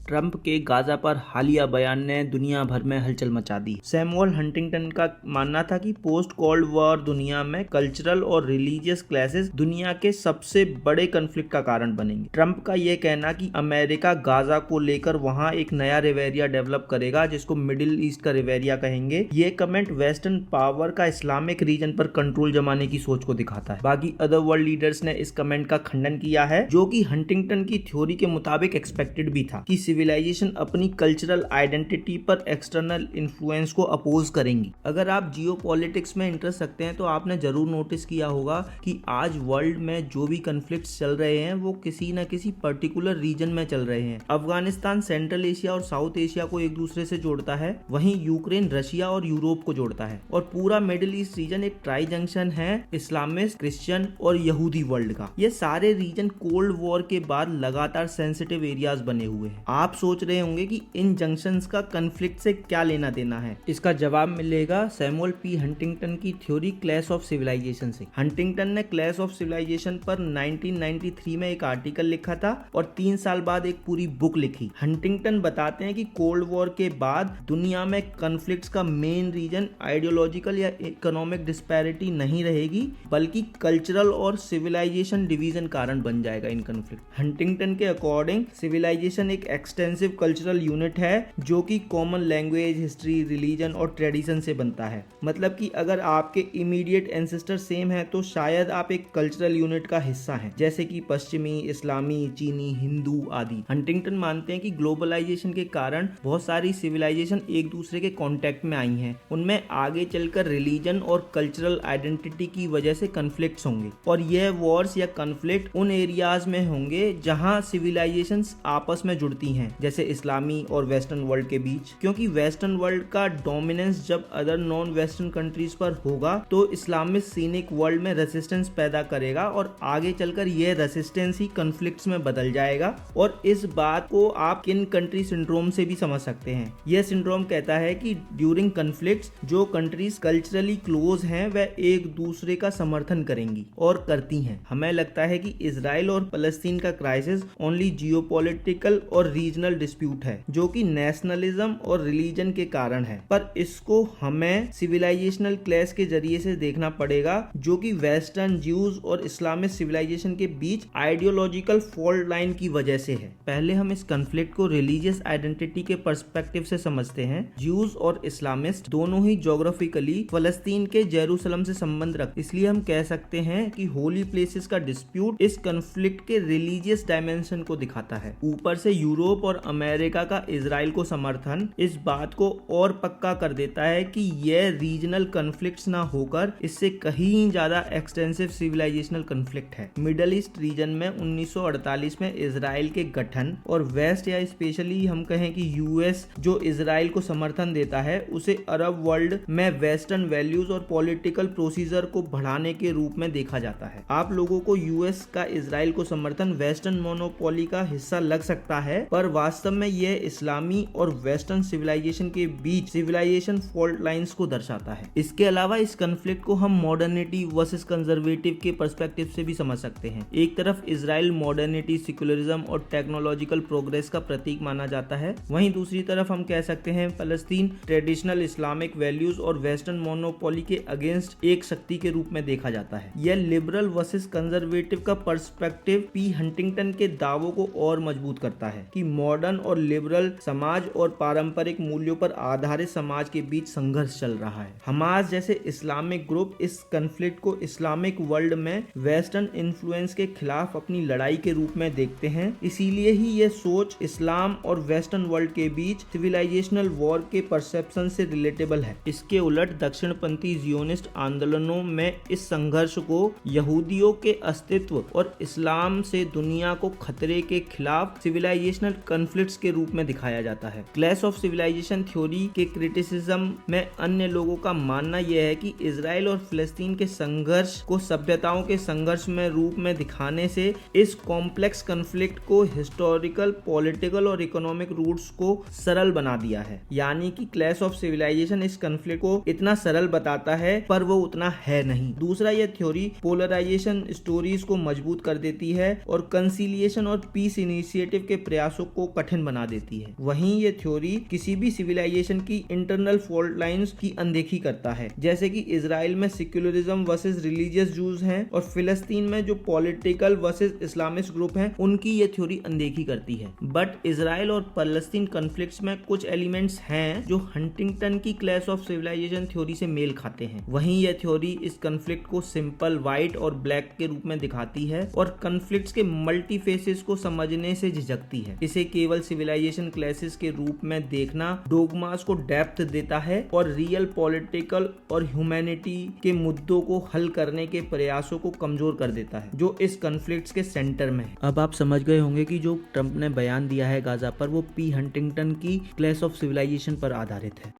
Trump के Gaza पर हालिया बयान ने दुनिया भर में हलचल मचा दी। सैमुअल हंटिंगटन का मानना था कि पोस्ट कोल्ड वॉर दुनिया में कल्चरल और रिलीजियस क्लैशेस दुनिया के सबसे बड़े कन्फ्लिक्ट का कारण बनेंगे। ट्रंप का यह कहना कि अमेरिका गाजा को लेकर वहां एक नया रिवेरिया डेवलप करेगा जिसको मिडिल ईस्ट का रिवेरिया कहेंगे, ये कमेंट वेस्टर्न पावर का इस्लामिक रीजन पर कंट्रोल जमाने की सोच को दिखाता है। बाकी अदर वर्ल्ड लीडर्स ने इस कमेंट का खंडन किया है, जो कि हंटिंगटन की थ्योरी के मुताबिक एक्सपेक्टेड भी था कि सिविलाइजेशन अपनी कल्चरल आइडेंटिटी पर एक्सटर्नल इन्फ्लुएंस को अपोज करेंगी। अगर आप जियोपॉलिटिक्स में इंटरेस्ट रखते हैं तो आपने जरूर नोटिस किया होगा कि आज वर्ल्ड में जो भी कन्फ्लिक्ट्स चल रहे हैं वो किसी न किसी पर्टिकुलर रीजन में चल रहे हैं। अफगानिस्तान सेंट्रल एशिया और साउथ एशिया को एक दूसरे से जोड़ता है, वहीं यूक्रेन रशिया और यूरोप को जोड़ता है, और पूरा मिडिल ईस्ट रीजन एक ट्राई जंक्शन है इस्लामिस्ट, क्रिश्चियन और यहूदी वर्ल्ड का। ये सारे रीजन कोल्ड वॉर के बाद लगातार सेंसिटिव एरियाज बने हुए हैं। आप सोच रहे होंगे कि इन जंक्शंस का कन्फ्लिक्ट से क्या लेना देना है। इसका जवाब मिलेगा सैमुअल पी हंटिंगटन की थ्योरी क्लैश ऑफ सिविलाइजेशन से। हंटिंगटन ने क्लैश ऑफ सिविलाइजेशन पर 1993 में एक आर्टिकल लिखा था और 3 साल बाद एक पूरी बुक लिखी। हंटिंगटन बताते हैं कि कोल्ड वॉर के बाद दुनिया में कन्फ्लिक्ट्स का मेन रीजन आइडियोलॉजिकल या इकोनॉमिक डिस्पैरिटी नहीं रहेगी, बल्कि कल्चरल और सिविलाइजेशन डिवीजन कारण बन जाएगा इन कन्फ्लिक्ट। हंटिंगटन के अकॉर्डिंग सिविलाइजेशन एक एक्सटेंसिव कल्चरल यूनिट है जो कि कॉमन लैंग्वेज, हिस्ट्री, रिलीजन और ट्रेडिशन से बनता है। मतलब कि अगर आपके इमीडिएट एंसेस्टर सेम है तो शायद आप एक कल्चरल यूनिट का हिस्सा हैं, जैसे कि पश्चिमी, इस्लामी, चीनी, हिंदू आदि। हंटिंगटन मानते हैं कि ग्लोबलाइजेशन के कारण बहुत सारी सिविलाइजेशन एक दूसरे के कांटेक्ट में आई हैं, उनमें आगे चलकर रिलीजन और कल्चरल आइडेंटिटी की वजह से कन्फ्लिक्ट्स होंगे, और यह वॉर्स या कन्फ्लिक्ट उन एरियाज में होंगे जहां सिविलाइजेशंस आपस में जुड़ती हैं, जैसे इस्लामी और वेस्टर्न वर्ल्ड के बीच। क्योंकि वेस्टर्न वर्ल्ड का डोमिनेंस जब अदर नॉन वेस्टर्न कंट्रीज पर होगा तो इस्लामिक सीनिक वर्ल्ड में रेसिस्टेंस पैदा करेगा, और आगे चलकर यह रेसिस्टेंस ही कन्फ्लिक्ट्स में बदल जाएगा। और इस बात को आप किन कंट्री सिंड्रोम से भी समझ सकते हैं। यह सिंड्रोम कहता है कि ड्यूरिंग कन्फ्लिक्ट्स जो कंट्रीज कल्चरली क्लोज हैं वह एक दूसरे का समर्थन करेंगी और करती हैं। हमें लगता है कि इजराइल और फलस्तीन का क्राइसिस ओनली जियोपॉलिटिकल और रीजनल डिस्प्यूट है जो कि नेशनलिज्म और रिलीजन के कारण है, पर इसको हमें सिविलाइजेशनल क्लैश के जरिए से देखना पड़ेगा जो कि वेस्टर्न ज्यूज और इस्लामिक सिविलाइजेशन के बीच आइडियोलॉजिकल फॉल्ट लाइन की वजह से है। पहले हम इस कन्फ्लिक्ट को रिलीजियस आइडेंटिटी के पर्सपेक्टिव से समझते हैं। ज्यूज और इस्लामिस्ट दोनों ही ज्योग्राफिकली फलस्तीन के जेरूसलम से संबंध रखते, इसलिए हम कह सकते हैं कि होली प्लेसेस का डिस्प्यूट इस कन्फ्लिक्ट के रिलीजियस डायमेंशन को दिखाता है। ऊपर से यूरोप और अमेरिका का इजराइल को समर्थन इस बात को और पक्का कर देता है कि यह रीजनल कन्फ्लिक्ट्स ना होकर इससे कहीं ज्यादा एक्सटेंसिव सिविलाइजेशनल कन्फ्लिक्ट है। मिडल ईस्ट रीजन में 1948 में इजराइल के गठन और वेस्ट या स्पेशली हम कहें कि यूएस जो इजराइल को समर्थन देता है उसे अरब वर्ल्ड में वेस्टर्न वैल्यूज और पॉलिटिकल प्रोसीजर को बढ़ाने के रूप में देखा जाता है। आप लोगों को यूएस का इजराइल को समर्थन वेस्टर्न मोनोपोली का हिस्सा लग सकता है, पर वास्तव में यह इस्लामी और वेस्टर्न सिविलाइजेशन के बीच सिविलाइजेशन फॉल्ट लाइंस को दर्शाता है। इसके अलावा इस कन्फ्लिक्ट को हम मॉडर्निटी वर्सेस कंजर्वेटिव के पर्सपेक्टिव से भी समझ सकते हैं। एक तरफ इजराइल मॉडर्निटी, सेक्युलरिज्म और टेक्नोलॉजिकल प्रोग्रेस का प्रतीक माना जाता है, वहीं दूसरी तरफ हम कह सकते हैं फलस्तीन ट्रेडिशनल इस्लामिक वैल्यूज और वेस्टर्न मोनोपोली के अगेंस्ट एक शक्ति के रूप में देखा जाता है। यह लिबरल वर्सेस कंजर्वेटिव का पर्सपेक्टिव पी हंटिंगटन के दावों को और मजबूत करता है कि मॉडर्न और लिबरल समाज और पारंपरिक मूल्यों पर आधारित समाज के बीच संघर्ष चल रहा है। हमास जैसे इस्लामिक ग्रुप इस कन्फ्लिक्ट को इस्लामिक वर्ल्ड में वेस्टर्न इन्फ्लुएंस के खिलाफ अपनी लड़ाई के रूप में देखते हैं, इसीलिए ही यह सोच इस्लाम और वेस्टर्न वर्ल्ड के बीच सिविलाइजेशनल वॉर के परसेप्शन से रिलेटेबल है। इसके उलट दक्षिणपंथी जियोनिस्ट आंदोलनों में इस संघर्ष को यहूदियों के अस्तित्व और इस्लाम से दुनिया को खतरे के खिलाफ सिविलाइजेशनल कॉन्फ्लिक्ट्स के रूप में दिखाया जाता है। क्लैश ऑफ सिविलाइजेशन थ्योरी के क्रिटिसिज्म में अन्य लोगों का मानना यह है कि इजराइल और फिलिस्तीन के संघर्ष को सभ्यताओं के संघर्ष में रूप में दिखाने से इस कॉम्प्लेक्स कॉन्फ्लिक्ट को हिस्टोरिकल, पॉलिटिकल और इकोनॉमिक रूट्स को सरल बना दिया है। यानी कि क्लैश ऑफ सिविलाइजेशन इस कॉन्फ्लिक्ट को इतना सरल बताता है पर वो उतना है नहीं। दूसरा, यह थ्योरी पोलराइजेशन स्टोरीज को मजबूत कर देती है और कंसीलिएशन और पीस इनिशिएटिव के प्रयासों को कठिन बना देती है। वहीं ये थ्योरी किसी भी सिविलाइजेशन की इंटरनल फॉल्ट लाइंस की अनदेखी करता है, जैसे कि इजराइल में सेक्युलरिज्म वर्सेस रिलीजियस जूज हैं और फिलिस्तीन में जो पॉलिटिकल वर्सेस इस्लामिस्ट ग्रुप हैं उनकी ये थ्योरी अनदेखी करती है। बट इजराइल और पैलेस्टीन कॉन्फ्लिक्ट्स में कुछ एलिमेंट्स हैं जो हंटिंगटन की क्लैश ऑफ सिविलाइजेशन थ्योरी से मेल खाते हैं। वहीं यह थ्योरी इस कॉन्फ्लिक्ट को सिंपल व्हाइट और ब्लैक के रूप में दिखाती है और कॉन्फ्लिक्ट्स के मल्टी फेसेस को समझने से झिझकती है। इसे केवल सिविलाइजेशन क्लैशेस के रूप में देखना डोगमास को डेप्थ देता है और रियल पॉलिटिकल और ह्यूमैनिटी के मुद्दों को हल करने के प्रयासों को कमजोर कर देता है, जो इस कॉन्फ्लिक्ट्स के सेंटर में है। अब आप समझ गए होंगे कि जो ट्रंप ने बयान दिया है गाजा पर वो पी हंटिंगटन की क्लैश ऑफ सिविलाइजेशन पर आधारित है।